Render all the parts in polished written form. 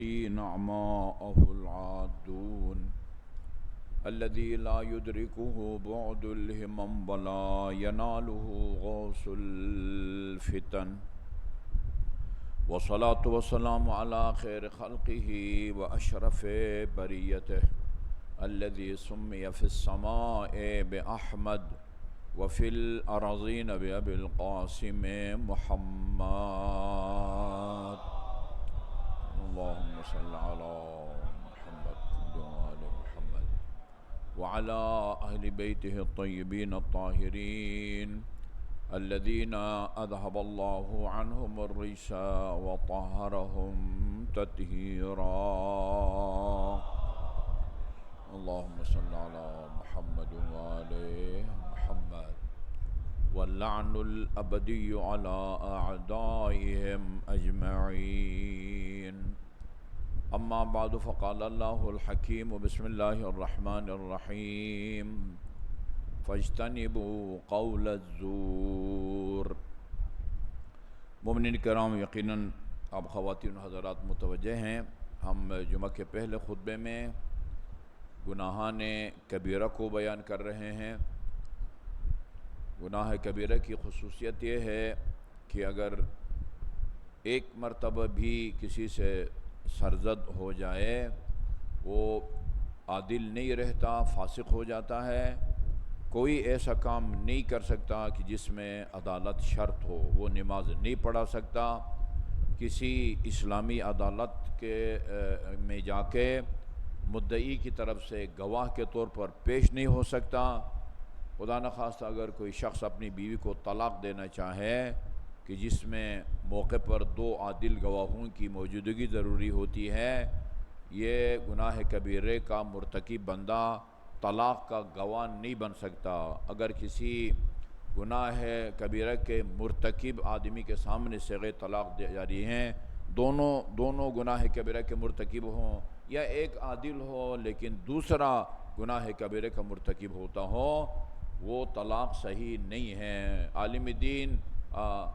نعماءه العادون الذي لا يدركه بعد الهمم ولا يناله غوث الفتن والصلاة والسلام على خير خلقه وأشرف بريته الذي سمي في السماء بأحمد وفي الأرضين بأبي القاسم محمد. اللهم صل على محمد وآل محمد وعلى أهل بيته الطيبين الطاهرين الذين أذهب الله عنهم الرجس وطهرهم تطهيرا. اللهم صل على محمد وآل محمد واللعن الأبدي على أعدائهم أجمعين. أما بعد فقال الله الحكيم بسم الله الرحمن الرحيم فاجتنبوا قول الزور. مومنین کرام، یقیناً آپ خواتین و حضرات متوجہ ہیں، ہم جمعہ کے پہلے خطبے میں گناہان کبیرہ کو بیان کر رہے ہیں۔ گناہ کبیرہ کی خصوصیت یہ ہے کہ اگر ایک مرتبہ بھی کسی سے سرزد ہو جائے وہ عادل نہیں رہتا، فاسق ہو جاتا ہے۔ کوئی ایسا کام نہیں کر سکتا کہ جس میں عدالت شرط ہو، وہ نماز نہیں پڑھا سکتا، کسی اسلامی عدالت میں جا کے مدعی کی طرف سے گواہ کے طور پر پیش نہیں ہو سکتا۔ خدا نخواستہ اگر کوئی شخص اپنی بیوی کو طلاق دینا چاہے کہ جس میں موقع پر 2 عادل گواہوں کی موجودگی ضروری ہوتی ہے، یہ گناہ کبیرے کا مرتکب بندہ طلاق کا گواہ نہیں بن سکتا۔ اگر کسی گناہ کبیرہ کے مرتکب آدمی کے سامنے صیغہ طلاق جاری ہیں، دونوں گناہ کبیرہ کے مرتکب ہوں، یا ایک عادل ہو لیکن دوسرا گناہ کبیرہ کا مرتکب ہوتا ہو، وہ طلاق صحیح نہیں ہے۔ عالم دین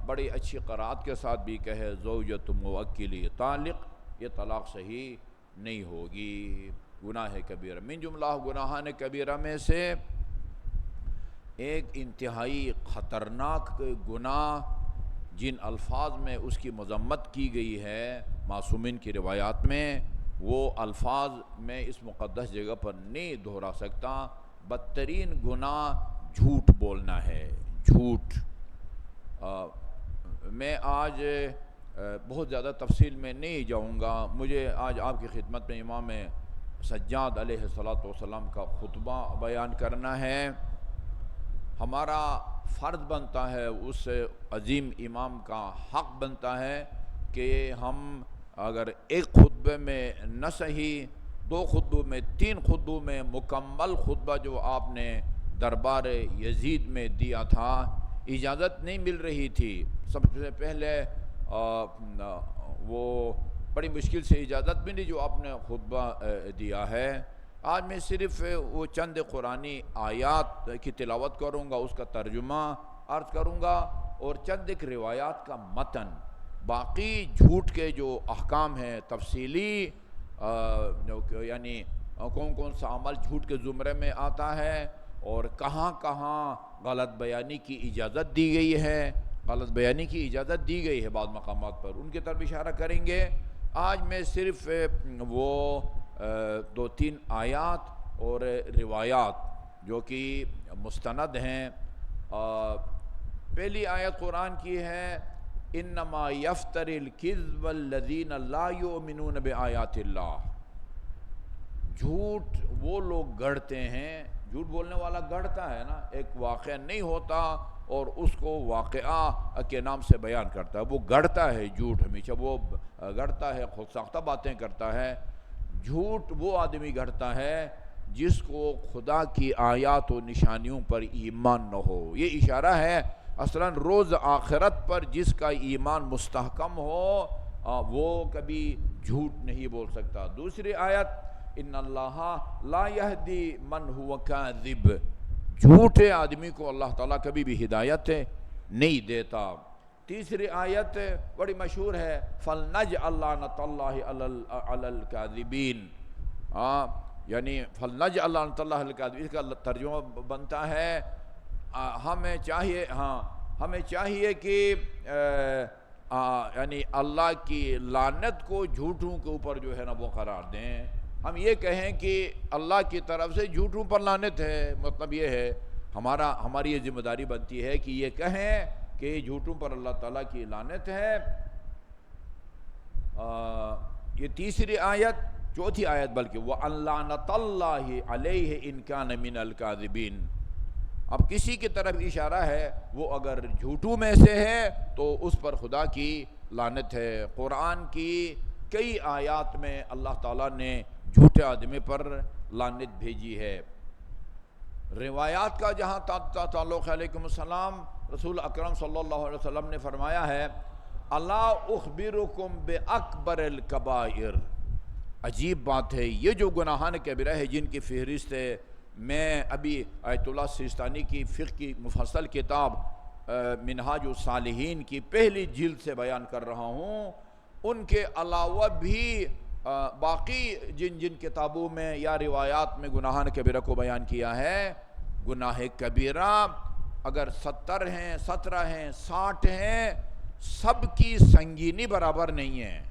بڑی اچھی قرات کے ساتھ بھی کہے زوجۃ موکلی طالق، یہ طلاق صحیح نہیں ہوگی۔ گناہ کبیرہ من جملہ گناہان کبیرہ میں سے ایک انتہائی خطرناک گناہ جن الفاظ میں اس کی مذمت کی گئی ہے معصومین کی روایات میں، وہ الفاظ میں اس مقدس جگہ پر نہیں دہرا سکتا۔ بدترین گناہ جھوٹ بولنا ہے، جھوٹ۔ میں آج بہت زیادہ تفصیل میں نہیں جاؤں گا، مجھے آج آپ کی خدمت میں امام سجاد علیہ السلام کا خطبہ بیان کرنا ہے۔ ہمارا فرض بنتا ہے، اس عظیم امام کا حق بنتا ہے کہ ہم اگر ایک خطبے میں نہ صحیح 2 خطبوں میں 3 خطبوں میں مکمل خطبہ جو آپ نے دربار یزید میں دیا تھا، اجازت نہیں مل رہی تھی۔ سب سے پہلے وہ بڑی مشکل سے اجازت ملی جو آپ نے خطبہ دیا ہے۔ آج میں صرف وہ چند قرآنی آیات کی تلاوت کروں گا، اس کا ترجمہ عرض کروں گا اور چند ایک روایات کا متن۔ باقی جھوٹ کے جو احکام ہیں تفصیلی، یعنی کون سا عمل جھوٹ کے زمرے میں آتا ہے اور کہاں کہاں غلط بیانی کی اجازت دی گئی ہے، غلط بیانی کی اجازت دی گئی ہے بعض مقامات پر، ان کی طرف اشارہ کریں گے۔ آج میں صرف وہ 2-3 آیات اور روایات جو کہ مستند ہیں۔ پہلی آیت قرآن کی ہے انما یفتر الکذب الذین لا یؤمنون بآیات اللہ۔ جھوٹ وہ لوگ گڑھتے ہیں، جھوٹ بولنے والا گڑھتا ہے نا، ایک واقعہ نہیں ہوتا اور اس کو واقعہ کے نام سے بیان کرتا ہے، وہ گڑھتا ہے جھوٹ، ہمیشہ وہ گڑھتا ہے، خود ساختہ باتیں کرتا ہے۔ جھوٹ وہ آدمی گڑھتا ہے جس کو خدا کی آیات و نشانیوں پر ایمان نہ ہو۔ یہ اشارہ ہے اصلاً روز آخرت پر جس کا ایمان مستحکم ہو وہ کبھی جھوٹ نہیں بول سکتا۔ دوسری آیت ان اللہ لا یہدی من هو کاذب، جھوٹے آدمی کو اللہ تعالیٰ کبھی بھی ہدایت نہیں دیتا۔ تیسری آیت بڑی مشہور ہے، فَلْنَجْعَلْ لَعْنَتَ اللَّهِ عَلَى الْكَاذِبِينَ، یعنی فَلْنَجْعَلْ لَعْنَتَ اللَّهِ عَلَى الْكَاذِبِينَ، اس کا ترجمہ بنتا ہے ہمیں چاہیے کہ یعنی اللہ کی لعنت کو جھوٹوں کے اوپر جو ہے نا وہ قرار دیں. ہم یہ کہیں کہ اللہ کی طرف سے جھوٹوں پر لعنت ہے، مطلب یہ ہے ہماری یہ ذمہ داری بنتی ہے کہ یہ کہیں کہ جھوٹوں پر اللہ تعالیٰ کی لعنت ہے. یہ تیسری آیت، چوتھی آیت بلکہ، وَأَن لَعْنَتَ اللَّهِ عَلَيْهِ إِن كَانَ مِنَ الْكَاذِبِينَ. اب کسی کی طرف اشارہ ہے، وہ اگر جھوٹوں میں سے ہے تو اس پر خدا کی لعنت ہے. قرآن کی کئی آیات میں اللہ تعالیٰ نے جھوٹے آدمی پر لعنت بھیجی ہے. روایات کا جہاں تعلق ہے، علیکم السلام، رسول اکرم صلی اللہ علیہ وسلم نے فرمایا ہے، الا اخبرکم باکبر الکبائر. عجیب بات ہے، یہ جو گناہان کبیرہ ہے جن کی فہرست ہے، میں ابھی آیت اللہ سیستانی کی فقہ کی مفصل کتاب منہاج الصالحین کی پہلی جلد سے بیان کر رہا ہوں. ان کے علاوہ بھی باقی جن کتابوں میں یا روایات میں گناہان کبیرہ کو بیان کیا ہے، گناہ کبیرہ اگر 70 ہیں، 17 ہیں، 60 ہیں، سب کی سنگینی برابر نہیں ہے.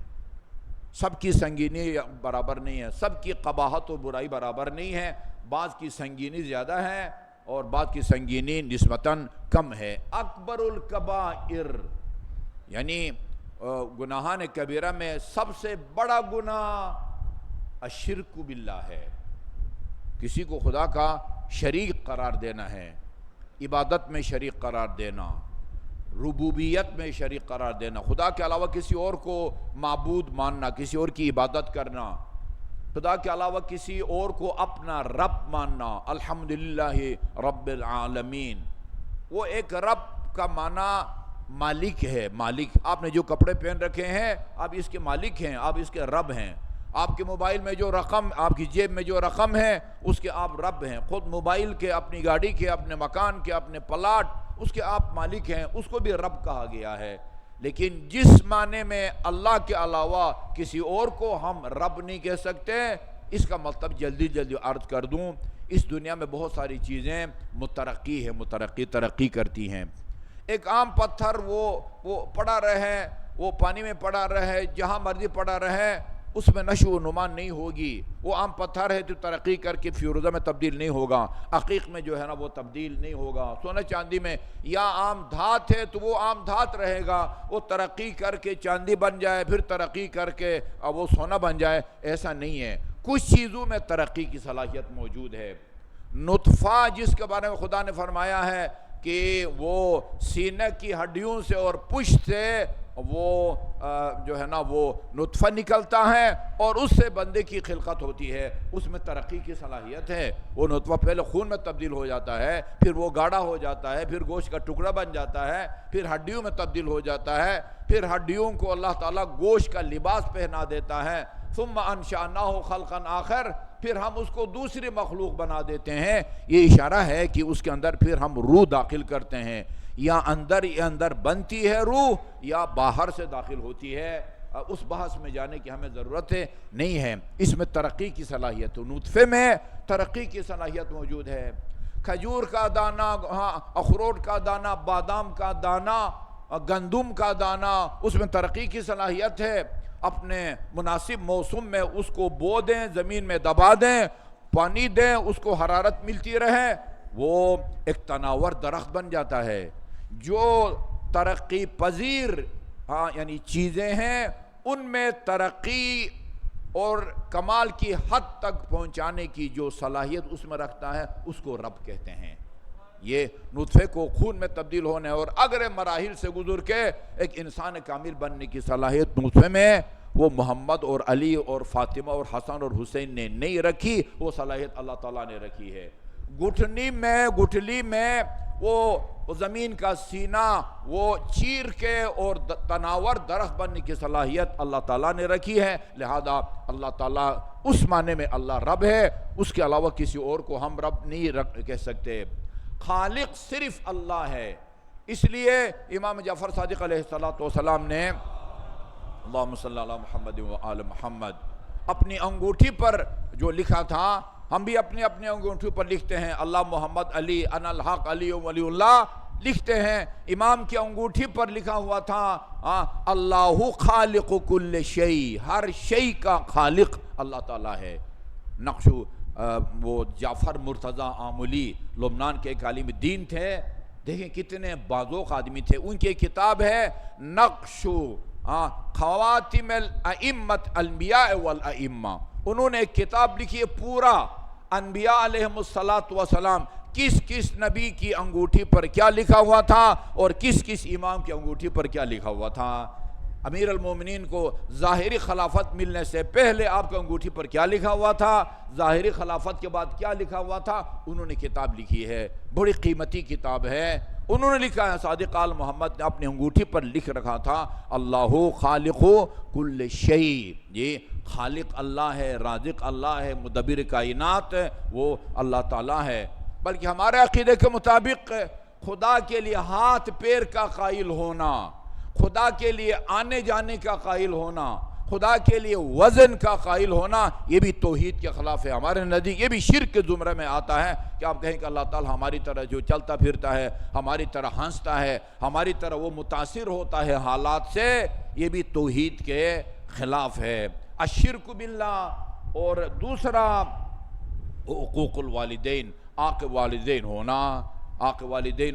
سب کی سنگینی برابر نہیں ہے، سب کی قباحت و برائی برابر نہیں ہے. بعض کی سنگینی زیادہ ہے اور بعض کی سنگینی نسبتاً کم ہے. اکبر الکبائر یعنی گناہان کبیرہ میں سب سے بڑا گناہ الشرک باللہ ہے. کسی کو خدا کا شریک قرار دینا ہے، عبادت میں شریک قرار دینا، ربوبیت میں شریک قرار دینا، خدا کے علاوہ کسی اور کو معبود ماننا، کسی اور کی عبادت کرنا، خدا کے علاوہ کسی اور کو اپنا رب ماننا. الحمدللہ رب العالمین. وہ ایک رب کا معنی مالک ہے. مالک، آپ نے جو کپڑے پہن رکھے ہیں آپ اس کے مالک ہیں، آپ اس کے رب ہیں. آپ کے موبائل میں جو رقم، آپ کی جیب میں جو رقم ہے اس کے آپ رب ہیں. خود موبائل کے، اپنی گاڑی کے، اپنے مکان کے، اپنے پلاٹ، اس کے آپ مالک ہیں، اس کو بھی رب کہا گیا ہے. لیکن جس معنی میں اللہ کے علاوہ کسی اور کو ہم رب نہیں کہہ سکتے، اس کا مطلب جلدی عرض کر دوں، اس دنیا میں بہت ساری چیزیں ترقی کرتی ہیں. ایک عام پتھر وہ پڑا رہے، وہ پانی میں پڑا رہے، جہاں مرضی پڑا رہے، اس میں نشو و نما نہیں ہوگی. وہ عام پتھر ہے تو ترقی کر کے فیروزہ میں تبدیل نہیں ہوگا، عقیق میں جو ہے نا وہ تبدیل نہیں ہوگا، سونے چاندی میں. یا عام دھات ہے تو وہ عام دھات رہے گا، وہ ترقی کر کے چاندی بن جائے، پھر ترقی کر کے وہ سونا بن جائے، ایسا نہیں ہے. کچھ چیزوں میں ترقی کی صلاحیت موجود ہے. نطفہ جس کے بارے میں خدا نے فرمایا ہے کہ وہ سینے کی ہڈیوں سے اور پشت سے وہ جو ہے نا وہ نطفہ نکلتا ہے اور اس سے بندے کی خلقت ہوتی ہے، اس میں ترقی کی صلاحیت ہے. وہ نطفہ پہلے خون میں تبدیل ہو جاتا ہے، پھر وہ گاڑھا ہو جاتا ہے، پھر گوشت کا ٹکڑا بن جاتا ہے، پھر ہڈیوں میں تبدیل ہو جاتا ہے، پھر ہڈیوں کو اللہ تعالیٰ گوشت کا لباس پہنا دیتا ہے. ثم انشأناہ خلقا آخر، پھر ہم اس کو دوسری مخلوق بنا دیتے ہیں. یہ اشارہ ہے کہ اس کے اندر پھر ہم روح داخل کرتے ہیں، یا اندر بنتی ہے روح یا باہر سے داخل ہوتی ہے. اس بحث میں جانے کی ہمیں ضرورت نہیں ہے. اس میں ترقی کی صلاحیت، نطفے میں ترقی کی صلاحیت موجود ہے. کھجور کا دانہ، اخروٹ کا دانہ، بادام کا دانہ، گندم کا دانہ، اس میں ترقی کی صلاحیت ہے. اپنے مناسب موسم میں اس کو بو دیں، زمین میں دبا دیں، پانی دیں، اس کو حرارت ملتی رہے، وہ ایک تناور درخت بن جاتا ہے. جو ترقی پذیر یعنی چیزیں ہیں، ان میں ترقی اور کمال کی حد تک پہنچانے کی جو صلاحیت اس میں رکھتا ہے، اس کو رب کہتے ہیں. یہ نطفے کو خون میں تبدیل ہونے اور اگرے مراحل سے گزر کے ایک انسان کامل بننے کی صلاحیت نطفے میں وہ محمد اور علی اور فاطمہ اور حسن اور حسین نے نہیں رکھی، وہ صلاحیت اللہ تعالیٰ نے رکھی ہے. گٹھلی میں وہ زمین کا سینہ وہ چیر کے اور تناور درخت بننے کی صلاحیت اللہ تعالیٰ نے رکھی ہے. لہذا اللہ تعالیٰ اس معنی میں اللہ رب ہے، اس کے علاوہ کسی اور کو ہم رب نہیں کہہ سکتے. خالق صرف اللہ ہے. اس لیے امام جعفر صادق علیہ السلام نے اللہم صلی علی محمد و آل محمد اپنی انگوٹھی پر جو لکھا تھا، ہم بھی اپنی انگوٹھی پر لکھتے ہیں اللہ محمد علی انا الحق علی ولی اللہ لکھتے ہیں، امام کی انگوٹھی پر لکھا ہوا تھا اللہ خالق کل شیء، ہر شیء کا خالق اللہ تعالیٰ ہے۔ نقش وہ جعفر مرتضیٰ آملی لبنان کے ایک عالم دین تھے، دیکھیں کتنے بازوق آدمی تھے، ان کی کتاب ہے نقش خواتم الائمت الانبیاء والائمہ، انہوں نے ایک کتاب لکھی ہے پورا انبیاء علیہم السلام کس کس نبی کی انگوٹھی پر کیا لکھا ہوا تھا اور کس کس امام کی انگوٹھی پر کیا لکھا ہوا تھا۔ امیر المومنین کو ظاہری خلافت ملنے سے پہلے آپ کی انگوٹھی پر کیا لکھا ہوا تھا، ظاہری خلافت کے بعد کیا لکھا ہوا تھا، انہوں نے کتاب لکھی ہے، بڑی قیمتی کتاب ہے۔ انہوں نے لکھا ہے صادق آل محمد نے اپنی انگوٹھی پر لکھ رکھا تھا اللہ خالق کل شیء، یہ خالق اللہ ہے، رازق اللہ ہے، مدبر کائنات وہ اللہ تعالیٰ ہے۔ بلکہ ہمارے عقیدے کے مطابق خدا کے لیے ہاتھ پیر کا قائل ہونا، خدا کے لیے آنے جانے کا قائل ہونا، خدا کے لیے وزن کا قائل ہونا، یہ بھی توحید کے خلاف ہے ہمارے نزدیک، یہ بھی شرک کے زمرے میں آتا ہے کہ آپ کہیں کہ اللہ تعالیٰ ہماری طرح جو چلتا پھرتا ہے، ہماری طرح ہنستا ہے، ہماری طرح وہ متاثر ہوتا ہے حالات سے، یہ بھی توحید کے خلاف ہے۔ الشرک باللہ، اور دوسرا حقوق الوالدین، آق والدین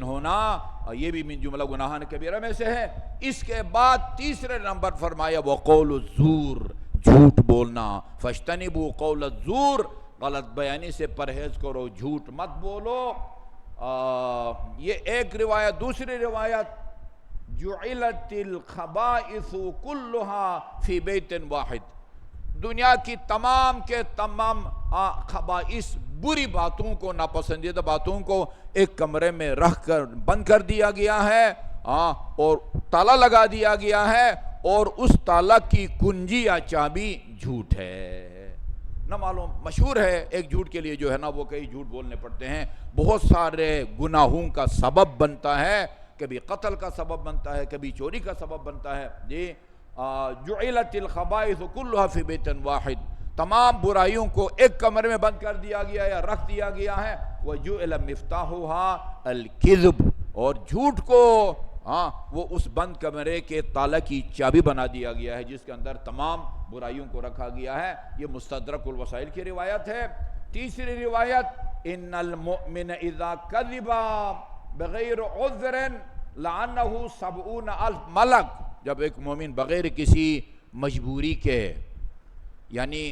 ہونا، یہ بھی من جملہ گناہان کبیرہ میں سے ہے۔ اس کے بعد تیسرے نمبر فرمایا وقول الزور، جھوٹ بولنا، فاجتنبوا قول الزور، غلط بیانی سے پرہیز کرو، جھوٹ مت بولو۔ یہ ایک روایت۔ دوسری روایت جعلت الخبائث كلها فی بیت واحد، دنیا کی تمام کے تمام خبائث، بری باتوں کو، ناپسندیدہ باتوں کو ایک کمرے میں رکھ کر بند کر دیا گیا ہے اور تالا لگا دیا گیا ہے، اور اس تالا کی کنجی یا چابی جھوٹ ہے۔ نہ معلوم، مشہور ہے ایک جھوٹ کے لیے جو ہے نا وہ کئی جھوٹ بولنے پڑتے ہیں، بہت سارے گناہوں کا سبب بنتا ہے، کبھی قتل کا سبب بنتا ہے، کبھی چوری کا سبب بنتا ہے۔ جی جعلت الخبائث كلها فی بیت واحد، تمام برائیوں کو ایک کمرے میں بند کر دیا گیا یا رکھ دیا گیا ہے۔ وجعل مفتاحها الکذب، اور جھوٹ کو وہ اس بند کمرے کے تالا کی چابی بنا دیا گیا ہے جس کے اندر تمام برائیوں کو رکھا گیا ہے۔ یہ مستدرک الوسائل کی روایت ہے۔ تیسری روایت ان المؤمن اذا کذب بغیر عذر لعنه 70,000 ملک، جب ایک مومن بغیر کسی مجبوری کے، یعنی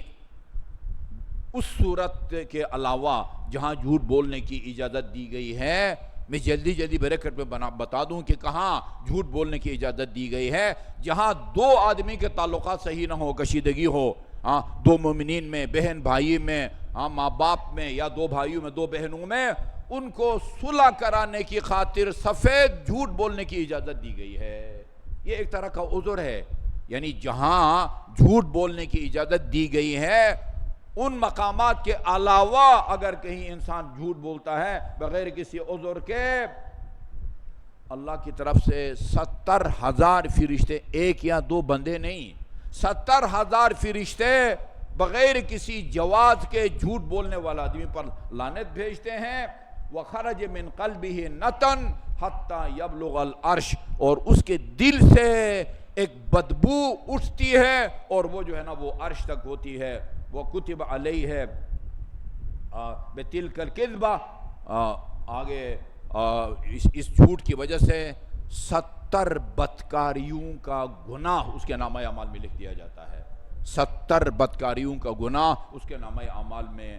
اس صورت کے علاوہ جہاں جھوٹ بولنے کی اجازت دی گئی ہے، میں جلدی بریکٹ میں بتا دوں کہ کہاں جھوٹ بولنے کی اجازت دی گئی ہے، جہاں دو آدمی کے تعلقات صحیح نہ ہو، کشیدگی ہو، دو مومنین میں، بہن بھائی میں، ماں باپ میں، یا دو بھائیوں میں، دو بہنوں میں، ان کو صلح کرانے کی خاطر سفید جھوٹ بولنے کی اجازت دی گئی ہے۔ یہ ایک طرح کا عذر ہے، یعنی جہاں جھوٹ بولنے کی اجازت دی گئی ہے ان مقامات کے علاوہ اگر کہیں انسان جھوٹ بولتا ہے بغیر کسی عذر کے، اللہ کی طرف سے 70,000 فرشتے، ایک یا دو بندے نہیں، 70,000 فرشتے بغیر کسی جواز کے جھوٹ بولنے والا آدمی پر لعنت بھیجتے ہیں۔ وَخَرَجَ مِنْ قَلْبِهِ نَتَنْ حَتَّى يَبْلُغَ الْعَرْشِ، اور اس کے دل سے ایک بدبو اٹھتی ہے اور وہ جو ہے نا وہ عرش تک ہوتی ہے۔ وَكُتِبَ عَلَيْهِ بِتِلْكَ الْكِذْبَةِ، آگے اس جھوٹ کی وجہ سے 70 بدکاریوں کا گناہ اس کے نامہ اعمال میں لکھ دیا جاتا ہے۔ 70 بدکاریوں کا گناہ اس کے نامہ اعمال میں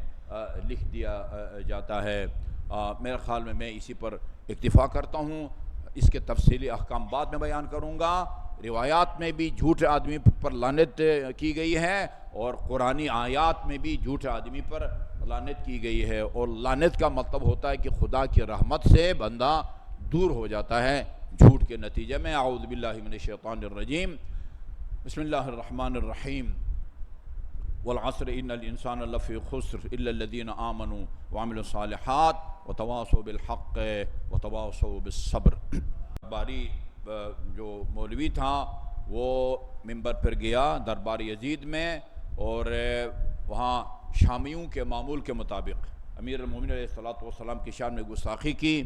لکھ دیا جاتا ہے۔ میرے خیال میں اسی پر اکتفا کرتا ہوں، اس کے تفصیلی احکام بعد میں بیان کروں گا۔ روایات میں بھی جھوٹے آدمی پر لعنت کی گئی ہے، اور قرآنی آیات میں بھی جھوٹے آدمی پر لعنت کی گئی ہے، اور لعنت کا مطلب ہوتا ہے کہ خدا کی رحمت سے بندہ دور ہو جاتا ہے جھوٹ کے نتیجے میں۔ اعوذ باللہ من الشیطان الرجیم، بسم اللہ الرحمن الرحیم۔ والعصر ان الانسان لفی خسر الا الذین آمنوا وعملوا الصالحات وتواصوا بالحق وتواصوا بالصبر۔ درباری جو مولوی تھا وہ منبر پر گیا دربار یزید میں، اور وہاں شامیوں کے معمول کے مطابق امیر المومنین علیہ السلام کی شان میں گستاخی کی،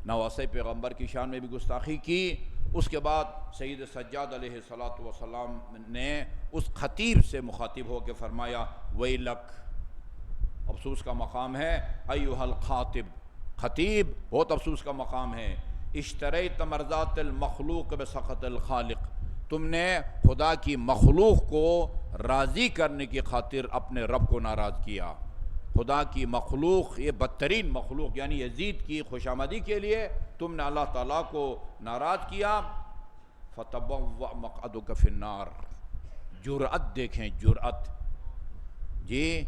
نواسۂ پیغمبر کی شان میں بھی گستاخی کی۔ اس کے بعد سید سجاد علیہ السلام نے اس خطیب سے مخاطب ہو کے فرمایا ویلک، افسوس کا مقام ہے، ایھا الخاطب، خطیب بہت افسوس کا مقام ہے، اشتریت مرضات المخلوق بسخط الخالق، تم نے خدا کی مخلوق کو راضی کرنے کی خاطر اپنے رب کو ناراض کیا۔ خدا کی مخلوق، یہ بدترین مخلوق یعنی یزید کی خوشامدی کے لیے تم نے اللہ تعالیٰ کو ناراض کیا۔ فَتَبَوَّأْ مَقْعَدُكَ فِي النَّارِ، جرأت دیکھیں، جرأت جی،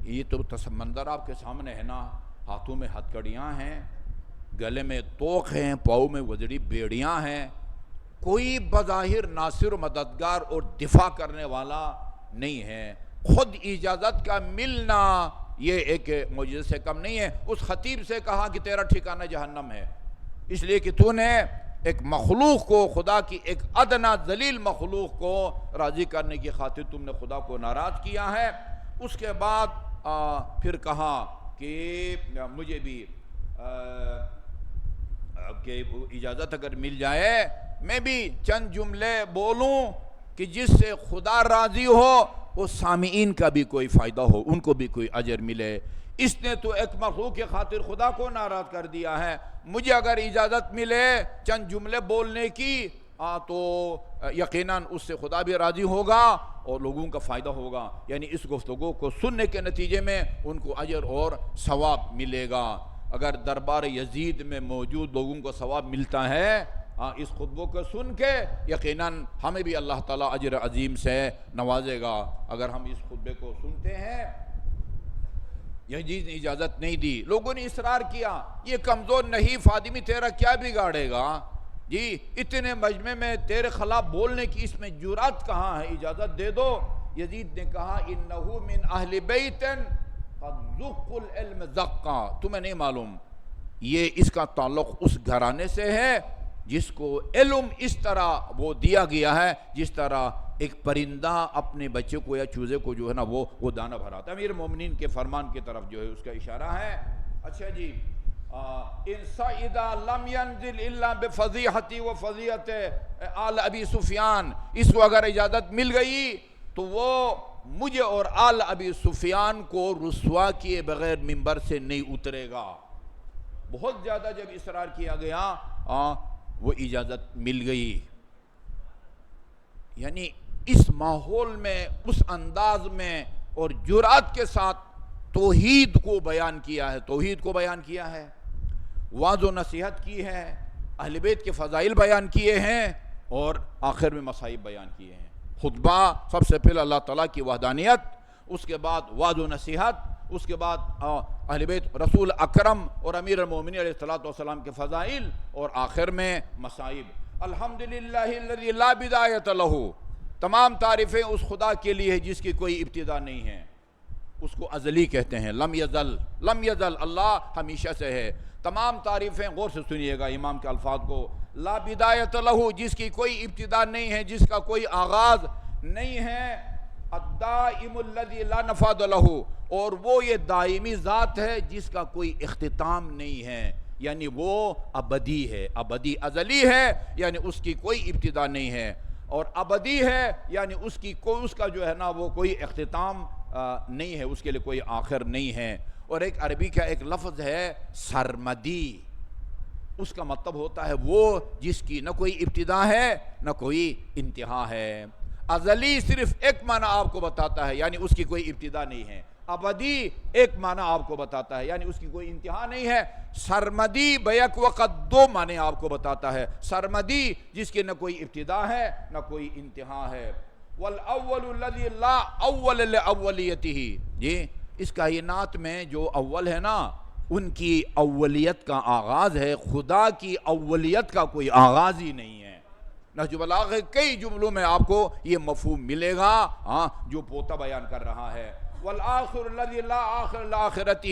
یہ تو منظر آپ کے سامنے ہے نا، ہاتھوں میں ہتھکڑیاں ہیں، گلے میں توق ہیں، پاؤں میں وزڑی بیڑیاں ہیں، کوئی بظاہر ناصر و مددگار اور دفاع کرنے والا نہیں ہے۔ خود اجازت کا ملنا یہ ایک معجزے سے کم نہیں ہے۔ اس خطیب سے کہا کہ تیرا ٹھکانہ جہنم ہے، اس لیے کہ تو نے ایک مخلوق کو، خدا کی ایک ادنا ذلیل مخلوق کو راضی کرنے کی خاطر تم نے خدا کو ناراض کیا ہے۔ اس کے بعد پھر کہا کہ مجھے بھی کہ اجازت اگر مل جائے میں بھی چند جملے بولوں کہ جس سے خدا راضی ہو، اس سامعین کا بھی کوئی فائدہ ہو، ان کو بھی کوئی اجر ملے۔ اس نے تو ایک مخلوق کی خاطر خدا کو ناراض کر دیا ہے، مجھے اگر اجازت ملے چند جملے بولنے کی تو یقیناً اس سے خدا بھی راضی ہوگا اور لوگوں کا فائدہ ہوگا، یعنی اس گفتگو کو سننے کے نتیجے میں ان کو اجر اور ثواب ملے گا۔ اگر دربار یزید میں موجود لوگوں کو ثواب ملتا ہے اس خطبوں کو سن کے، یقیناً ہمیں بھی اللہ تعالیٰ اجر عظیم سے نوازے گا۔ اگر ہم اس خطبے کو سنتے ہیں، یزید نے اجازت نہیں دی، لوگوں نے اصرار کیا، یہ کمزور نحیف آدمی تیرا کیا بگاڑے گا جی، اتنے مجمع میں تیرے خلاف بولنے کی اس میں جرأت کہاں ہے، اجازت دے دو۔ یزید نے کہا انہو من اہل بیت قد ذقوا العلم ذقا، تمہیں نہیں معلوم یہ اس کا تعلق اس گھرانے سے ہے جس کو علم اس طرح وہ دیا گیا ہے جس طرح ایک پرندہ اپنے بچے کو یا چوزے کو جو ہے نا وہ دانہ بھراتا ہے۔ امیر مومنین کے فرمان کی طرف جو ہے اس کا اشارہ ہے۔ اچھا جی، ان سعیدہ لم ینزل الا بفضیحتی و فضیحت آل ابی سفیان، اس کو اگر اجازت مل گئی تو وہ مجھے اور آل ابی سفیان کو رسوا کیے بغیر منبر سے نہیں اترے گا۔ بہت زیادہ جب اصرار کیا گیا وہ اجازت مل گئی۔ یعنی اس ماحول میں، اس انداز میں اور جرأت کے ساتھ توحید کو بیان کیا ہے، توحید کو بیان کیا ہے، وعظ و نصیحت کی ہے، اہل بیت کے فضائل بیان کیے ہیں اور آخر میں مصائب بیان کیے ہیں۔ خطبہ سب سے پہلے اللہ تعالیٰ کی وحدانیت، اس کے بعد وعظ و نصیحت، اس کے بعد اہل بیت رسول اکرم اور امیر المومنین علیہ السلام کے فضائل، اور آخر میں مصائب۔ الحمدللہ الذی لا بدایۃ لہ، تمام تعریفیں اس خدا کے لیے ہے جس کی کوئی ابتدا نہیں ہے، اس کو ازلی کہتے ہیں، لم یزل، لم یزل، اللہ ہمیشہ سے ہے۔ تمام تعریفیں، غور سے سنیے گا امام کے الفاظ کو، لا بدایۃ لہ، جس کی کوئی ابتدا نہیں ہے، جس کا کوئی آغاز نہیں ہے، الدائم الذی لا نفاد لہ، اور وہ یہ دائمی ذات ہے جس کا کوئی اختتام نہیں ہے، یعنی وہ ابدی ہے، ابدی ازلی ہے، یعنی اس کی کوئی ابتدا نہیں ہے، اور ابدی ہے یعنی اس کا جو ہے نا وہ کوئی اختتام نہیں ہے، اس کے لیے کوئی آخر نہیں ہے۔ اور ایک عربی کا ایک لفظ ہے سرمدی، اس کا مطلب ہوتا ہے وہ جس کی نہ کوئی ابتدا ہے نہ کوئی انتہا ہے۔ ازلی صرف ایک معنی آپ کو بتاتا ہے، یعنی اس کی کوئی ابتدا نہیں ہے۔ ابدی ایک معنی آپ کو بتاتا ہے، یعنی اس کی کوئی انتہا نہیں ہے۔ سرمدی بیک وقت دو معنی آپ کو بتاتا ہے۔ سرمدی جس کی نہ کوئی ابتدا ہے نہ کوئی انتہا ہے۔ والاول الذی لا اول لاولیتہ، جی اس کائنات میں جو اول ہے نا ان کی اولیت کا آغاز ہے، خدا کی اولیت کا کوئی آغاز ہی نہیں ہے۔ نہج البلاغہ کئی جملوں میں آپ کو یہ مفہوم ملے گا جو پوتا بیان کر رہا ہے۔ والآخر الذی لا آخر لآخرتہ،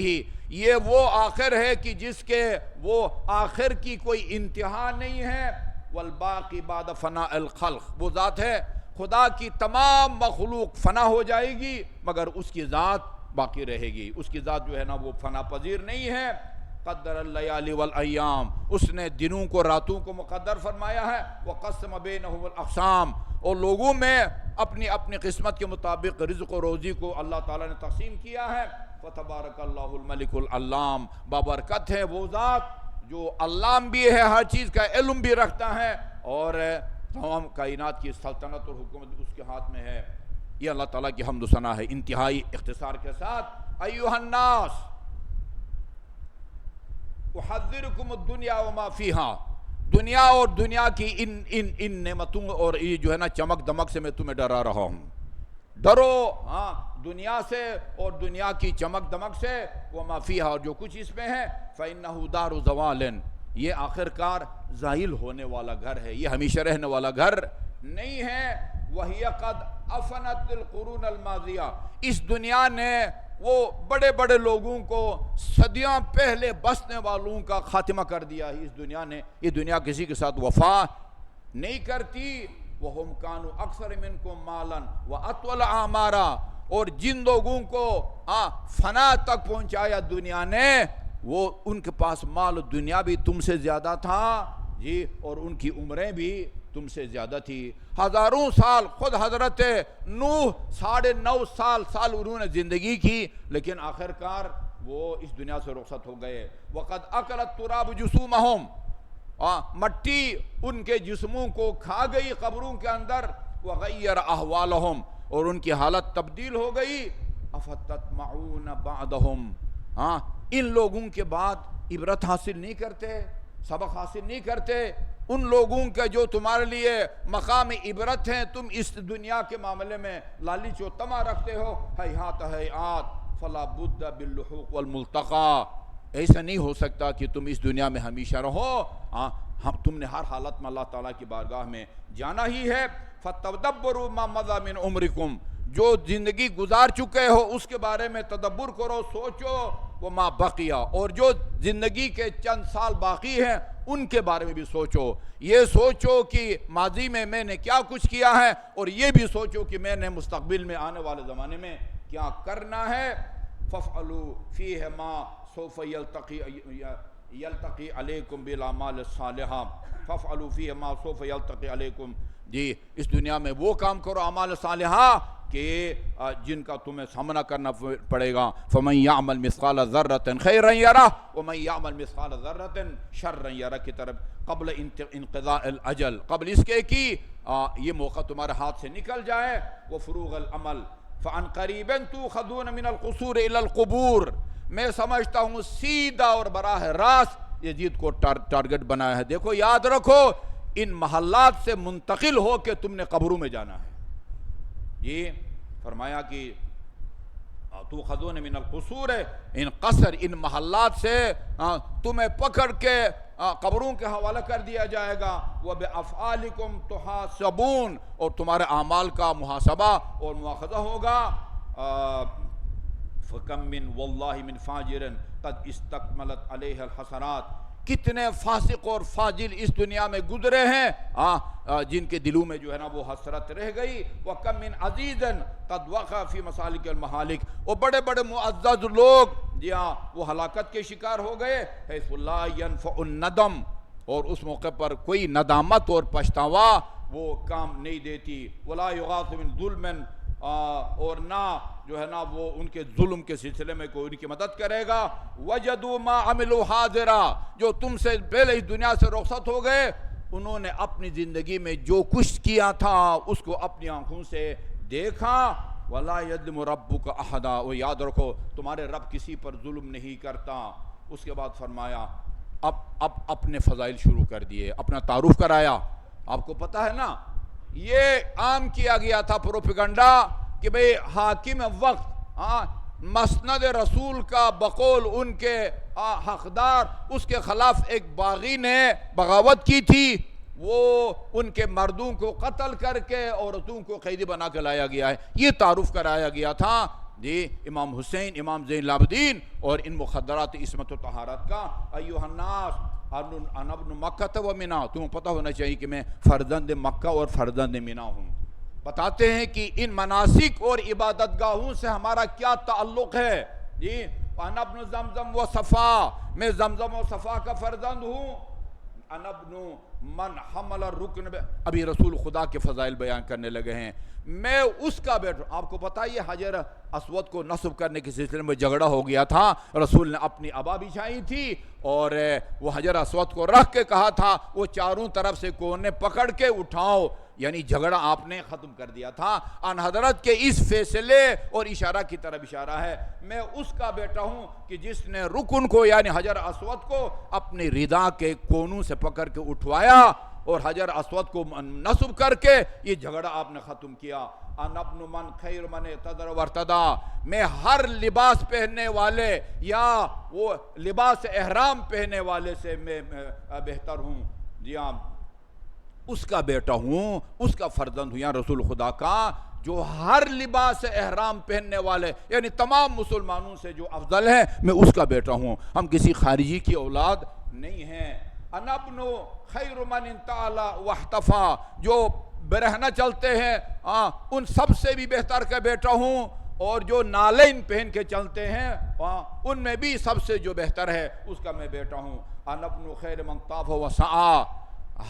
یہ وہ آخر ہے کہ جس کے وہ آخر کی کوئی انتہا نہیں ہے۔ والباقی بعد فناء الخلق، وہ ذات ہے خدا کی تمام مخلوق فنا ہو جائے گی مگر اس کی ذات باقی رہے گی، اس کی ذات جو ہے نا وہ فنا پذیر نہیں ہے۔ قدر اللیالی والایام، اس نے دنوں کو راتوں کو مقدر فرمایا ہے۔ وقسم بینہم الاقسام، اور لوگوں میں اپنی اپنی قسمت کے مطابق رزق و روزی کو اللہ تعالیٰ نے تقسیم کیا ہے۔ فتبارک اللہ الملک العلام، بابرکت ہے وہ ذات جو علام بھی ہے، ہر چیز کا علم بھی رکھتا ہے، اور تمام کائنات کی سلطنت اور حکومت اس کے ہاتھ میں ہے۔ یہ اللہ تعالیٰ کی حمد و ثنا ہے انتہائی اختصار کے ساتھ۔ ایھا الناس احذرکم الدنیا وما فیہا، دنیا اور دنیا کی ان نعمتوں اور یہ جو ہے نا چمک دمک سے میں تمہیں ڈرا رہا ہوں۔ ڈرو ہاں دنیا سے اور دنیا کی چمک دمک سے، وما فیہا، اور جو کچھ اس میں ہے۔ فإنہ دار زوال، یہ آخر کار زائل ہونے والا گھر ہے، یہ ہمیشہ رہنے والا گھر نہیں ہے۔ وَهِيَ قَدْ أَفْنَتِ الْقُرُونَ الْمَاضِيَةَ، اس دنیا نے وہ بڑے بڑے لوگوں کو صدیاں پہلے بسنے والوں کا خاتمہ کر دیا ہے۔ اس دنیا نے، یہ دنیا کسی کے ساتھ وفا نہیں کرتی۔ وَهُمْ كَانُوا أَكْثَرَ مِنْكُمْ مَالًا وَأَطْوَلَ أَعْمَارًا، اور جن لوگوں کو فنا تک پہنچایا دنیا نے، وہ ان کے پاس مال و دنیا بھی تم سے زیادہ تھا جی، اور ان کی عمریں بھی تم سے زیادہ تھی۔ ہزاروں سال، خود حضرت نوح 9.5 سال انہوں نے زندگی کی، لیکن آخر کار وہ اس دنیا سے رخصت ہو گئے۔ وَقَدْ أَكَلَ التُّرَابُ جُسُومَهُمْ، مٹی ان کے جسموں کو کھا گئی قبروں کے اندر۔ وَغَيَّرَ أَحْوَالَهُمْ، اور ان کی حالت تبدیل ہو گئی۔ أَفَتَطْمَعُونَ بَعْدَهُمْ، ان لوگوں کے بعد عبرت حاصل نہیں کرتے، سبق حاصل نہیں کرتے؟ ان لوگوں کے جو تمہارے لیے مقام عبرت ہیں، تم اس دنیا کے معاملے میں لالچ و طمع رکھتے ہو۔ ہیہات ہیہات فلا بد باللحوق والملتقى، ایسا نہیں ہو سکتا کہ تم اس دنیا میں ہمیشہ رہو، تم نے ہر حالت میں اللہ تعالیٰ کی بارگاہ میں جانا ہی ہے۔ فتدبروا ما مضى من عمرکم، جو زندگی گزار چکے ہو اس کے بارے میں تدبر کرو، سوچو۔ وما بقیہ، اور جو زندگی کے چند سال باقی ہیں ان کے بارے میں بھی سوچو۔ یہ سوچو کہ ماضی میں میں نے کیا کچھ کیا ہے، اور یہ بھی سوچو کہ میں نے مستقبل میں آنے والے زمانے میں کیا کرنا ہے۔ فَافْعَلُوا فِيهِ مَا سَوْفَ يَلْتَقِي عَلَيْكُمْ بِالْأَعْمَالِ الصَّالِحَةِ فَافْعَلُوا فِيهِ مَا سَوْفَ يَلْتَقِي عَلَيْكُمْ، جی اس دنیا میں وہ کام کرو اعمال صالحہ کہ جن کا تمہیں سامنا کرنا پڑے گا۔ فَمَنْ يَعْمَلْ مِثْقَالَ ذَرَّةٍ خَيْرًا يَرَهُ وَمَنْ يَعْمَلْ مِثْقَالَ ذَرَّةٍ شَرًّا يَرَهُ کی طرف قبل انقضاء الاجل، قبل اس کے کہ یہ موقع تمہارے ہاتھ سے نکل جائے۔ وَفُرُوغَ الْعَمَلِ فَعَنْ قَرِيبٍ تُؤْخَذُونَ مِنَ الْقُصُورِ إِلَى الْقُبُورِ، میں سمجھتا ہوں سیدھا اور براہ راست یزید کو ٹارگٹ بنایا ہے۔ دیکھو یاد رکھو، ان محلات سے منتقل ہو کے تم نے قبروں میں جانا ہے۔ جی فرمایا کہ تُؤْخَذُونَ مِنَ الْقُصُورِ، ان قصر، ان محلات سے تمہیں پکڑ کے قبروں کے حوالہ کر دیا جائے گا۔ وَبِأَفْعَالِكُمْ تُحَاسَبُونَ، اور تمہارے اعمال کا محاسبہ اور مواخذہ ہوگا۔ فَكَمْ مِنْ وَاللَّهِ مِنْ فَاجِرٍ قَدْ اسْتَكْمَلَتْ عَلَيْهِ الْحَسَنَاتِ، کتنے فاسق اور فاجر اس دنیا میں گزرے ہیں جن کے دلوں میں جو ہے نا وہ حسرت رہ گئی۔ وَكَمْ مِنْ عَزِيزٍ قَدْ وَقَعَ فِي مَسَالِكِ الْمَحَالِكِ، اور بڑے بڑے معزز لوگ جی ہاں وہ ہلاکت کے شکار ہو گئے۔ حَيْثُ لَا يَنْفَعُ النَّدَمُ، اور اس موقع پر کوئی ندامت اور پچھتاوا وہ کام نہیں دیتی۔ وَلَا يُغَاثُ مِنْ ظُلْمٍ، اور نہ جو ہے نا وہ ان کے ظلم کے سلسلے میں کوئی ان کی مدد کرے گا۔ وَجَدُوا مَا عَمِلُوا حَاضِرًا، جو تم سے پہلے اس دنیا سے رخصت ہو گئے انہوں نے اپنی زندگی میں جو کچھ کیا تھا اس کو اپنی آنکھوں سے دیکھا۔ وَلَا يَظْلِمُ رَبُّكَ أَحَدًا، وہ یاد رکھو تمہارے رب کسی پر ظلم نہیں کرتا۔ اس کے بعد فرمایا اب اپنے فضائل شروع کر دیے، اپنا تعارف کرایا۔ آپ کو پتہ ہے نا یہ عام کیا گیا تھا پروپیگنڈا کہ بھئی حاکم وقت مسند رسول کا بقول ان کے حقدار، اس کے خلاف ایک باغی نے بغاوت کی تھی، وہ ان کے مردوں کو قتل کر کے عورتوں کو قیدی بنا کے لایا گیا ہے، یہ تعارف کرایا گیا تھا۔ جی امام حسین، امام زین العابدین، اور ان مخدرات عصمت و طہارت کا ایھا الناس انا ابن مکہ و منا، تمہیں پتہ ہونا چاہیے کہ میں فرزند مکہ اور فرزند منا ہوں۔ بتاتے ہیں کہ ان مناسک اور عبادت گاہوں سے ہمارا کیا تعلق ہے۔ جی انا ابن زمزم و صفا، میں زمزم و صفا کا فرزند ہوں۔ انا ابن من حمل الرکن، ابھی رسول خدا کے فضائل بیان کرنے لگے ہیں، میں اس کا بیٹا۔ آپ کو پتہ یہ حجر اسود کو نصب کرنے کے سلسلے میں جھگڑا ہو گیا تھا، رسول نے اپنی عبا بچھائی تھی اور وہ حجر اسود کو رکھ کے کہا تھا وہ چاروں طرف سے کونے پکڑ کے اٹھاؤ، یعنی جھگڑا آپ نے ختم کر دیا تھا۔ ان حضرت کے اس فیصلے اور اشارہ کی طرف اشارہ ہے، میں اس کا بیٹا ہوں کہ جس نے رکن کو یعنی حجر اسود کو اپنی ردا کے کونوں سے پکڑ کے اٹھوایا اور حجر اسود کو نصب کر کے یہ جھگڑا آپ نے ختم کیا۔ انا ابن من خیر من اعتذر وارتدا، میں ہر لباس پہننے والے یا وہ لباس احرام پہننے والے سے میں بہتر ہوں۔ جی ہاں، اس کا بیٹا ہوں، اس کا فرزند ہوں، یا رسول خدا کا جو ہر لباس احرام پہننے والے یعنی تمام مسلمانوں سے جو افضل ہے، میں اس کا بیٹا ہوں، ہم کسی خارجی کی اولاد نہیں ہیں۔ انا ابن خیر من انتعلا واحتفا، جو برہنہ چلتے ہیں ان سب سے بھی بہتر کا بیٹا ہوں، اور جو نالین پہن کے چلتے ہیں ان میں بھی سب سے جو بہتر ہے اس کا میں بیٹا ہوں۔ انا ابن خیر من طاف وسعى،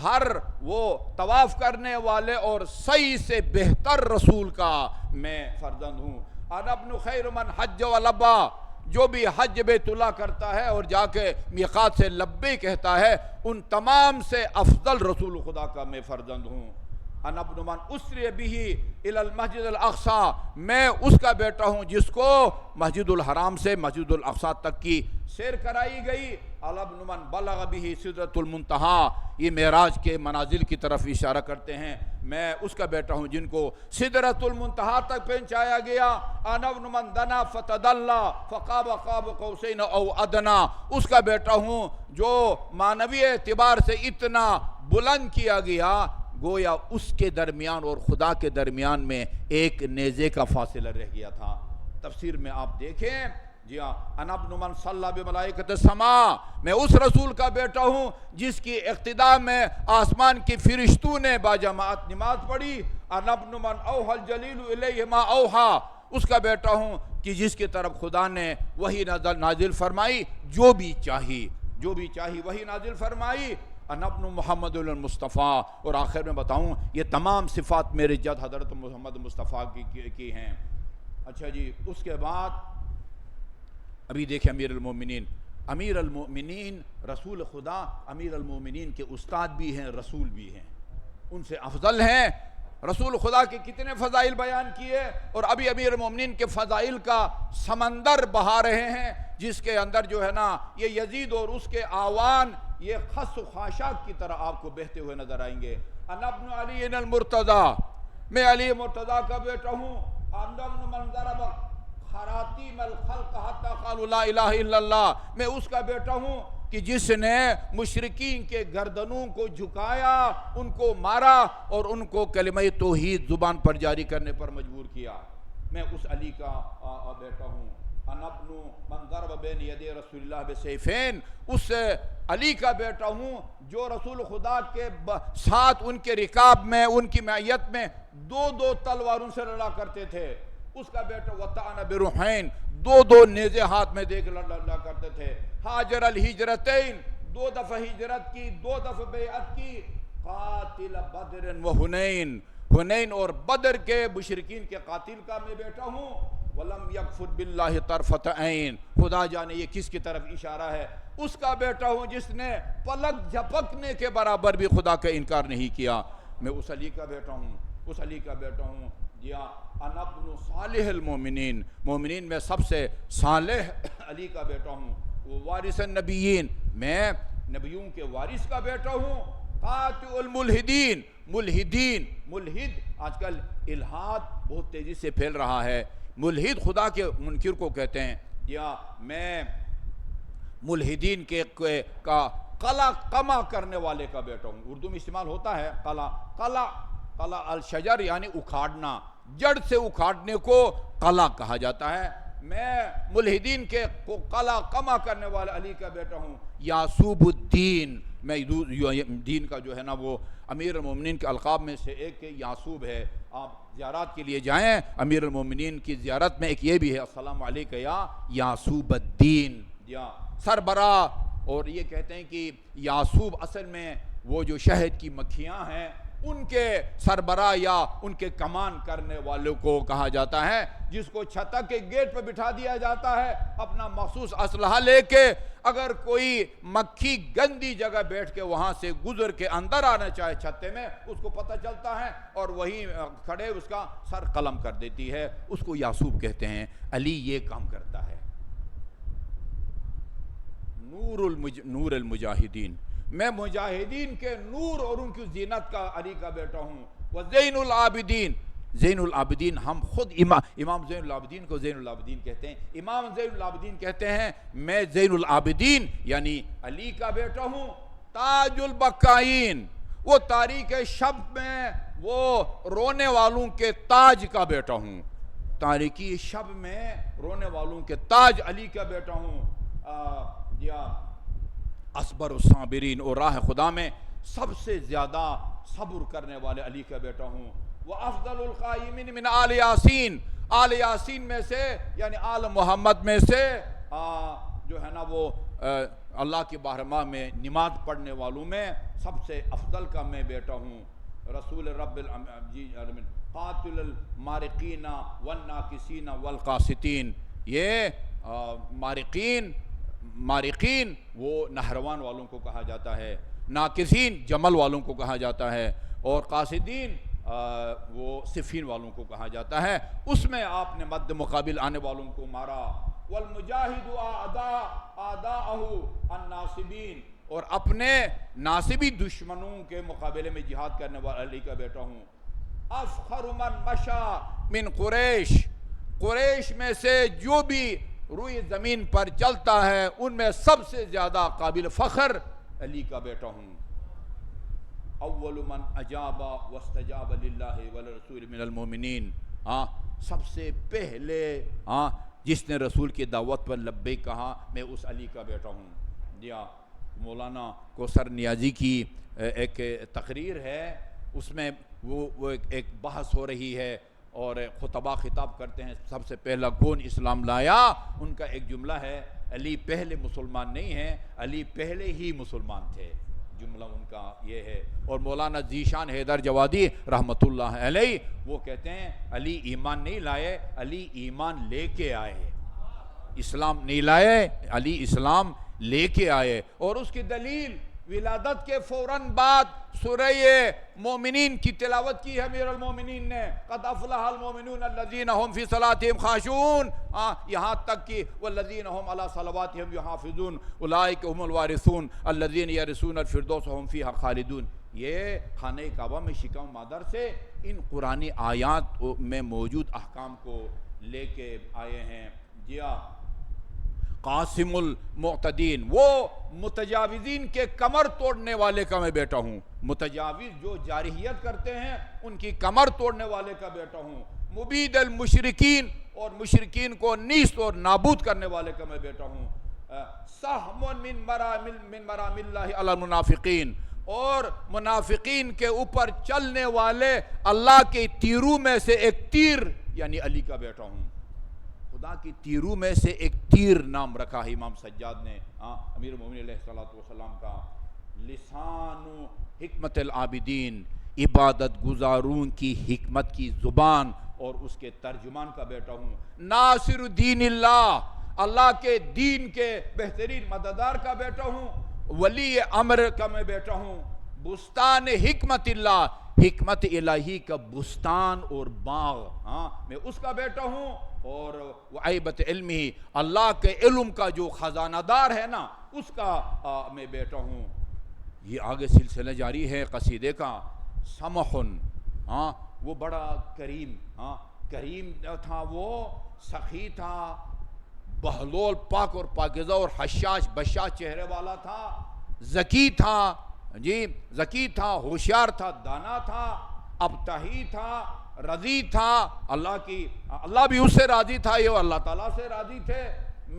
ہر وہ طواف کرنے والے اور سعی سے بہتر رسول کا میں فرزند ہوں۔ انا ابن خیر من حج ولبا، جو بھی حج بیت اللہ کرتا ہے اور جا کے میقات سے لبے کہتا ہے ان تمام سے افضل رسول خدا کا میں فرزند ہوں۔ انا ابن من اسری بہ الی المسجد الاقصی، میں اس کا بیٹا ہوں جس کو مسجد الحرام سے مسجد الاقصی تک کی سیر کرائی گئی۔ انا ابن من بلغ بہ سدرۃ المنتہا، یہ معراج کے منازل کی طرف اشارہ کرتے ہیں، میں اس کا بیٹا ہوں جن کو سدرۃ المنتہا تک پہنچایا گیا۔ انا ابن من دنا فتدلی فقاب قاب قوسین او ادنا، اس کا بیٹا ہوں جو معنوی اعتبار سے اتنا بلند کیا گیا گویا اس کے درمیان اور خدا کے درمیان میں ایک نیزے کا فاصلہ رہ گیا تھا۔ تفسیر میں آپ دیکھیں، جی ہاں، انا ابن من صلی بملائکۃ السماء، میں اس رسول کا بیٹا ہوں جس کی اقتداء میں آسمان کی فرشتوں نے باجماعت نماز پڑھی۔ انا ابن من اوحى الجلیل الیہ ما اوحى، اس کا بیٹا ہوں کہ جس کی طرف خدا نے وحی نازل فرمائی، جو بھی چاہی وحی نازل فرمائی۔ انا ابن محمد المصطفیٰ، اور آخر میں بتاؤں یہ تمام صفات میرے جد حضرت محمد مصطفیٰ کی ہیں۔ اچھا جی، اس کے بعد ابھی دیکھیں امیر المومنین رسول خدا، امیر المومنین کے استاد بھی ہیں، رسول بھی ہیں، ان سے افضل ہیں۔ رسول خدا کے کتنے فضائل بیان کیے، اور ابھی امیر المومنین کے فضائل کا سمندر بہا رہے ہیں، جس کے اندر جو ہے نا یہ یزید اور اس کے آوان یہ خس و خاشاک کی طرح آپ کو بہتے ہوئے نظر آئیں گے۔ انا ابن علی المرتضی، میں علی مرتضی کا بیٹا ہوں۔ انا ابن من ضرب خراطیم الخلق حتی قالوا لا الہ الا اللہ، میں اس کا بیٹا ہوں کہ جس نے مشرکین کے گردنوں کو جھکایا، ان کو مارا اور ان کو کلمہ توحید زبان پر جاری کرنے پر مجبور کیا، میں اس علی کا بیٹا ہوں۔ انا ابن من ضرب بین یدی رسول اللہ بسیفین، اس علی کا بیٹا ہوں جو رسول خدا کے ساتھ ان کے رکاب میں، ان کی معیت میں دو تلواروں سے لڑا کرتے تھے، اس کا بیٹا وطعن برحین، دو نیزے ہاتھ میں دیکھ لڑا کرتے تھے۔ حاجر الہجرتین، 2 دفعہ ہجرت کی، 2 دفعہ بیعت کی۔ قاتل بدر و حنین، حنین اور بدر کے مشرکین کے قاتل کا میں بیٹا ہوں۔ وَلَمْ يَكْفُرْ بِاللَّهِ طَرْفَةَ عَيْن، خدا جانے یہ کس کی طرف اشارہ ہے، اس کا بیٹا ہوں جس نے پلک جھپکنے کے برابر بھی خدا کا انکار نہیں کیا، میں اس علی کا بیٹا ہوں۔ جی ہاں، انا ابن صالح المومنین، مومنین میں سب سے صالح علی کا بیٹا ہوں۔ وہ وارث النبیین، میں نبیوں کے وارث کا بیٹا ہوں۔ قاطع الملحدین، ملحد آج کل الحاد بہت تیزی سے پھیل رہا ہے، ملحد خدا کے منکر کو کہتے ہیں۔ یا میں ملحدین کا قمع کرنے والے کا بیٹا ہوں، اردو میں استعمال ہوتا ہے قلع الشجر یعنی اکھاڑنا، جڑ سے اکھاڑنے کو قلع کہا جاتا ہے۔ میں ملحدین کے قلع کما کرنے والا علی کا بیٹا ہوں، یعصوب الدین، میں دین کا جو ہے نا وہ امیر المومنین کے القاب میں سے ایک یعصوب ہے۔ آپ زیارات کے لیے جائیں، امیر المومنین کی زیارت میں ایک یہ بھی ہے، السلام علیکہ یا یعصوب الدین، یا سربراہ۔ اور یہ کہتے ہیں کہ یعصوب اصل میں وہ جو شہد کی مکھیاں ہیں ان کے سربراہ یا ان کے کمان کرنے والوں کو کہا جاتا ہے، جس کو چھتا کے گیٹ پہ بٹھا دیا جاتا ہے اپنا مخصوص اسلحہ لے کے۔ اگر کوئی مکھی گندی جگہ بیٹھ کے وہاں سے گزر کے اندر آنا چاہے چھتے میں، اس کو پتہ چلتا ہے اور وہیں کھڑے اس کا سر قلم کر دیتی ہے، اس کو یعصوب کہتے ہیں۔ علی یہ کام کرتا ہے۔ نور المجاہدین، میں مجاہدین کے نور اور ان کی زینت کا علی کا بیٹا ہوں۔ وزین العابدین، زین العابدین، ہم خود امام زین العابدین کو زین العابدین کہتے ہیں۔ امام زین العابدین کہتے ہیں میں زین العابدین یعنی علی کا بیٹا ہوں، تاج البکائین، وہ تاریک شب میں وہ رونے والوں کے تاج کا بیٹا ہوں، تاریکی شب میں رونے والوں کے تاج علی کا بیٹا ہوں۔ یا اصبر الصابرین، اور راہ خدا میں سب سے زیادہ صبر کرنے والے علی کا بیٹا ہوں۔ وافضل القائمین من آل یاسین، آل یاسین میں سے یعنی آل محمد میں سے جو ہے نا وہ اللہ کی بارگاہ میں نماز پڑھنے والوں میں سب سے افضل کا میں بیٹا ہوں۔ رسول رب العالمین، قاتل المارقین والناکسین والقاسطین، یہ مارقین وہ نہروان والوں کو کہا جاتا ہے، ناکسین جمل والوں کو کہا جاتا ہے، اور قاصدین وہ صفین والوں کو کہا جاتا ہے۔ اس میں آپ نے مد مقابل آنے والوں کو مارا۔ والمجاہد اعداءہ الناصبین، اور اپنے ناصبی دشمنوں کے مقابلے میں جہاد کرنے والا علی کا بیٹا ہوں۔ افخر من مشا من قریش میں سے جو بھی روئی زمین پر چلتا ہے ان میں سب سے زیادہ قابل فخر علی کا بیٹا ہوں۔ اول من اجاب واستجاب للہ ولرسول من المؤمنین، سب سے پہلے جس نے رسول کی دعوت پر لبیک کہا میں اس علی کا بیٹا ہوں۔ جی مولانا کوثر نیازی کی ایک تقریر ہے، اس میں وہ ایک بحث ہو رہی ہے اور خطبہ خطاب کرتے ہیں سب سے پہلا کون اسلام لایا، ان کا ایک جملہ ہے علی پہلے مسلمان نہیں ہیں، علی پہلے ہی مسلمان تھے، جملہ ان کا یہ ہے۔ اور مولانا ذیشان حیدر جوادی رحمۃ اللہ علیہ وہ کہتے ہیں علی ایمان نہیں لائے، علی ایمان لے کے آئے، اسلام نہیں لائے، علی اسلام لے کے آئے۔ اور اس کی دلیل ولادت کے فوراً بعد سورہ مومنین کی تلاوت کی ہے امیر المومنین نے، قد افلح المومنون الذین هم فی صلاتہم خاشعون، یہاں تک کہ والذین هم علی صلواتہم یحافظون اولئک هم الوارثون الذین یرثون الفردوس هم فیہا خالدون۔ یہ خانہ کعبہ میں شکم مادر سے ان قرآنی آیات میں موجود احکام کو لے کے آئے ہیں۔ قاسم المعتدین، وہ متجاوزین کے کمر توڑنے والے کا میں بیٹا ہوں، متجاوز جو جارحیت کرتے ہیں ان کی کمر توڑنے والے کا بیٹا ہوں۔ مبید المشرکین، اور مشرکین کو نیست اور نابود کرنے والے کا میں بیٹا ہوں۔ سہم من مرام اللہ علی المنافقین، اور منافقین کے اوپر چلنے والے اللہ کے تیروں میں سے ایک تیر یعنی علی کا بیٹا ہوں۔ خدا کی تیروں میں سے ایک تیر نام رکھا ہے امام سجاد نے امیر المومنین علیہ السلام کا۔ لسان حکمت العابدین، عبادت گزاروں کی حکمت کی زبان اور اس کے ترجمان کا بیٹا ہوں۔ ناصر الدین اللہ، اللہ کے دین کے بہترین مددگار کا بیٹا ہوں۔ ولی امر کا میں بیٹا ہوں۔ بستان حکمت اللہ، حکمت الہی کا بستان اور باغ میں اس کا بیٹا ہوں۔ اور وعیبت علمی، اللہ کے علم کا جو خزانہ دار ہے نا اس کا میں بیٹا ہوں۔ یہ آگے سلسلہ جاری ہے قصیدے کا۔ سمحن، وہ بڑا کریم تھا، وہ سخی تھا، بہلول پاک اور پاکیزہ اور حشاش بشاش چہرے والا تھا، ذکی تھا، ذکی تھا، ہوشیار تھا، دانا تھا، ابتہی تھا، رضی تھا اللہ بھی اس سے راضی تھا، یہ اللہ تعالیٰ سے راضی تھے۔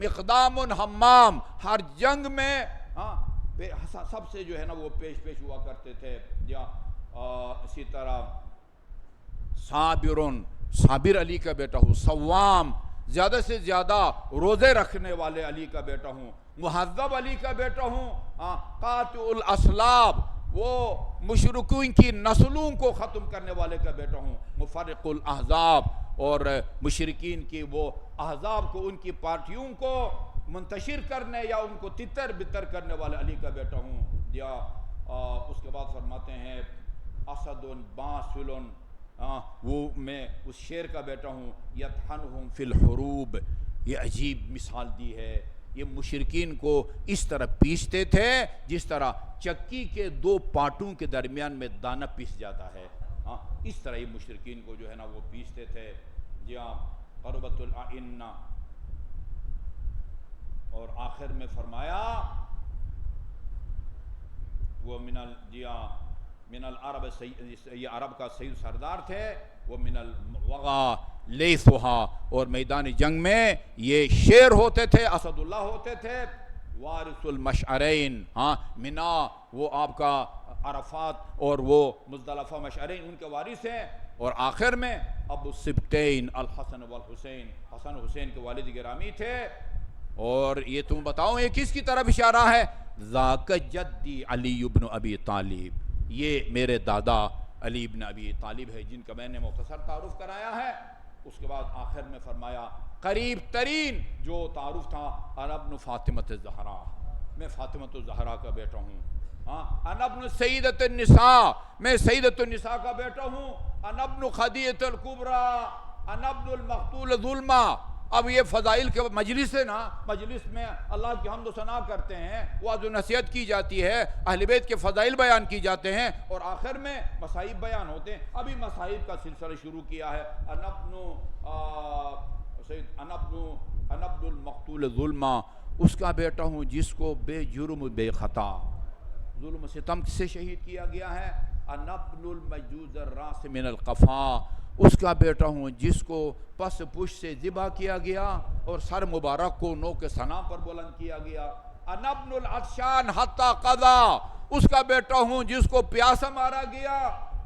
مقدام حمام، ہر جنگ میں سب سے جو ہے نا وہ پیش ہوا کرتے تھے۔ اسی طرح صابر علی کا بیٹا ہوں، صوام زیادہ سے زیادہ روزے رکھنے والے علی کا بیٹا ہوں، مہذب علی کا بیٹا ہوں، قاطع الاسلاب وہ مشرکین کی نسلوں کو ختم کرنے والے کا بیٹا ہوں، مفرق الاحزاب اور مشرکین کی وہ احزاب کو، ان کی پارٹیوں کو منتشر کرنے یا ان کو تتر بتر کرنے والے علی کا بیٹا ہوں۔ یا اس کے بعد فرماتے ہیں اسد باسل، وہ میں اس شیر کا بیٹا ہوں، یطحنہم فی الحروب، یہ عجیب مثال دی ہے۔ یہ مشرکین کو اس طرح پیستے تھے جس طرح چکی کے دو پاٹوں کے درمیان میں دانہ پیس جاتا ہے، اس طرح یہ مشرکین کو جو ہے نا وہ پیستے تھے۔ قربت الائنہ، اور آخر میں فرمایا وہ من العرب، یہ عرب کا سید سردار تھے، وہ من الوغا لیثھا، اور میدان جنگ میں یہ شیر ہوتے تھے، اسد اللہ ہوتے تھے، وارث المشعرین، منا وہ آپ کا عرفات اور وہ مزدلفہ مشعرین ان کے وارث ہیں، اور آخر میں ابو السبتین الحسن والحسین، حسن حسین کے والد گرامی تھے۔ اور یہ تم بتاؤ یہ کس کی طرف اشارہ ہے؟ ذاک جدی علی بن ابی طالب، یہ میرے دادا علی بن ابی طالب ہے، جن کا میں نے مختصر تعارف کرایا ہے۔ اس کے بعد آخر میں فرمایا قریب ترین جو تعارف تھا، انا ابن فاطمۃ الزہرا، میں فاطمۃ الزہرا کا بیٹا ہوں، انا ابن سیدۃ النساء، میں سیدۃ النساء کا بیٹا ہوں، انا ابن خدیجۃ الکبریٰ، انا ابن المقتول ظلما۔ اب یہ فضائل کے مجلس ہے نا، مجلس میں اللہ کی حمد و ثنا کرتے ہیں، وعظ و نصیحت کی جاتی ہے، اہل بیت کے فضائل بیان کی جاتے ہیں، اور آخر میں مصائب بیان ہوتے ہیں۔ ابھی مصائب کا سلسلہ شروع کیا ہے، انا ابن المقتول ظلما، اس کا بیٹا ہوں جس کو بے جرم بے خطا ظلم و ستم سے شہید کیا گیا ہے۔ انا ابن المجوز الراس من القفا، اس کا بیٹا ہوں جس کو پس پش سے ذبح کیا گیا اور سر مبارک کو نوک ثنا پر بلند کیا گیا۔ انا ابن العطشان حتی قضا، اس کا بیٹا ہوں جس کو پیاسا مارا گیا۔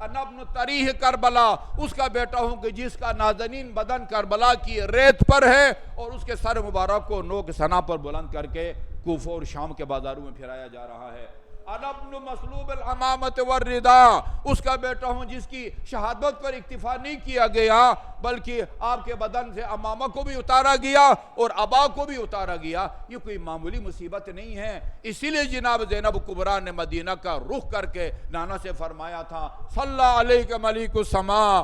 انا ابن طریح کربلا، اس کا بیٹا ہوں کہ جس کا نازنین بدن کربلا کی ریت پر ہے اور اس کے سر مبارک کو نوک ثنا پر بلند کر کے کوفہ اور شام کے بازاروں میں پھرایا جا رہا ہے۔ انا ابن مسلوب الامامۃ والرداء، اس کا بیٹا ہوں جس کی شہادت پر اکتفا نہیں کیا گیا بلکہ آپ کے بدن سے امامہ کو بھی اتارا گیا اور ابا کو بھی اتارا گیا۔ یہ کوئی معمولی مصیبت نہیں ہے، اسی لیے جناب زینب کبریٰ نے مدینہ کا رخ کر کے نانا سے فرمایا تھا صلی علیک ملیک السماء،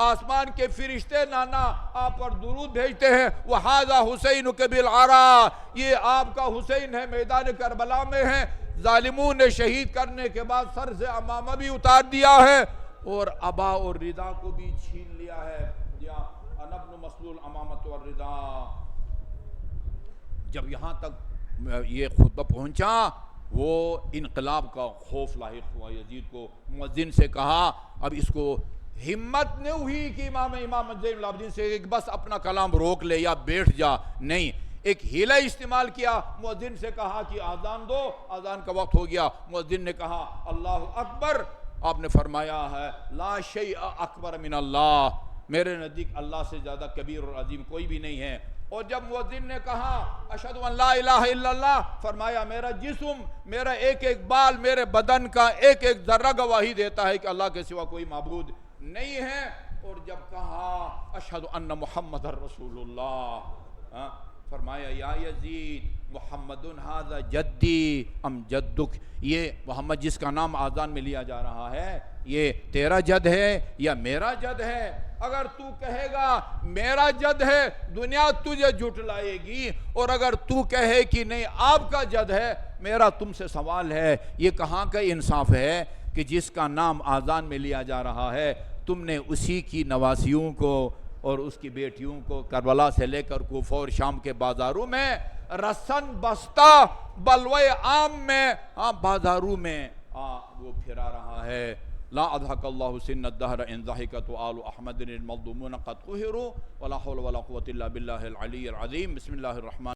آسمان کے فرشتے نانا آپ پر درود بھیجتے ہیں، وَحَاذَا حُسَيْنُكَ بِالْعَرَىٰ، یہ آپ کا حسین ہے، میدان کربلا میں ہے، ظالموں نے شہید کرنے کے بعد سر سے امامہ بھی اتار دیا ہے اور ابا اور ردا کو بھی چھین لیا ہے۔ انا ابن مسلول امامۃ والرداء۔ جب یہاں تک یہ خطبہ پہنچا وہ انقلاب کا خوف لاحق ہوا یزید کو، مؤذن سے کہا، اب اس کو ہمت نہیں ہوئی کہ امام زین العابدین سے کہ بس اپنا کلام روک لے یا بیٹھ جا، نہیں، ایک ہیلہ استعمال کیا، مؤذن سے کہا کہ آذان دو، آذان کا وقت ہو گیا، مؤذن نے کہا اللہ اکبر، آپ نے فرمایا ہے لا شیء اکبر من اللہ، میرے نزدیک اللہ سے زیادہ کبیر اور عظیم کوئی بھی نہیں ہے۔ اور جب مؤذن نے کہا اشہد ان لا الہ الا اللہ، فرمایا میرا جسم، میرا ایک ایک بال، میرے بدن کا ایک ایک ذرہ گواہی دیتا ہے کہ اللہ کے سوا کوئی معبود نہیں ہے۔ اور جب کہا اشہد ان محمد رسول اللہ، فرمایا یا یزید محمد ھذا جدی ام جدک، یہ محمد جس کا نام آذان میں لیا جا رہا ہے یہ تیرا جد ہے یا میرا جد ہے؟ اگر تو کہے گا میرا جد ہے دنیا تجھے جھٹلائے گی، اور اگر تو کہے کہ نہیں آپ کا جد ہے، میرا تم سے سوال ہے یہ کہاں کا انصاف ہے کہ جس کا نام آذان میں لیا جا رہا ہے تم نے اسی کی نواسیوں کو اور اس کی بیٹیوں کو کربلا سے لے کر کوفہ اور شام کے بازاروں میں رسن بستہ بلوے عام میں بازاروں میں وہ پھرا رہا ہے۔ لا اضحک اللہ سن الدہر ان ضحکت آل احمد المظلومون قد قہروا ولا حول ولا قوة الا باللہ العلی العظیم۔ بسم اللہ الرحمن